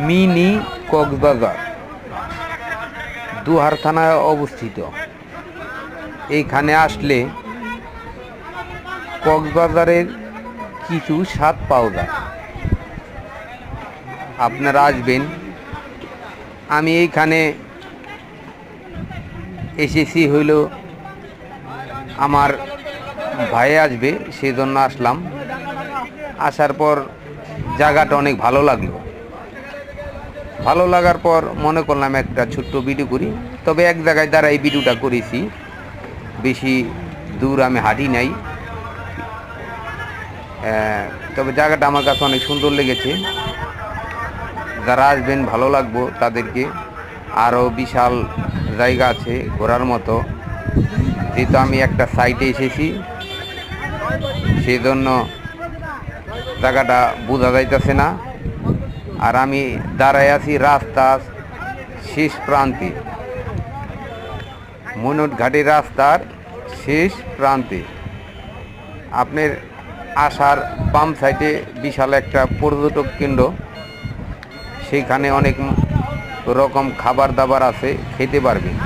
Mini Cox's Bazar দুহার থানায় অবস্থিত। এইখানে আসলে কক্সবাজারের কিছু স্বাদ পাওয়া যায়। আপনারা আসবেন। আমি এইখানে এসেছি হইল আমার ভাই আসবে, সেই জন্য আসলাম। আসার পর জায়গাটা অনেক ভালো লাগলো। ভালো লাগার পর মনে করলাম একটা ছোট্ট ভিডিও করি। তবে এক জায়গায় দ্বারা এই ভিডিওটা করেছি, বেশি দূর আমি হাঁটি নাই। তবে জায়গাটা আমার কাছে অনেক সুন্দর লেগেছে। যারা আসবেন ভালো লাগবো তাদেরকে। আরও বিশাল জায়গা আছে ঘোরার মতো। যেহেতু আমি একটা সাইটে এসেছি, সেই জন্য জায়গাটা বোঝা যাইতেছে না। আর আমি দাঁড়ায় আছি রাস্তার শেষ প্রান্তে, মনোট ঘাটের রাস্তার শেষ প্রান্তে। আপনার আসার বাম সাইডে বিশাল একটা পর্যটক কেন্দ্র। সেইখানে অনেক রকম খাবার দাবার আছে, খেতে পারবেন।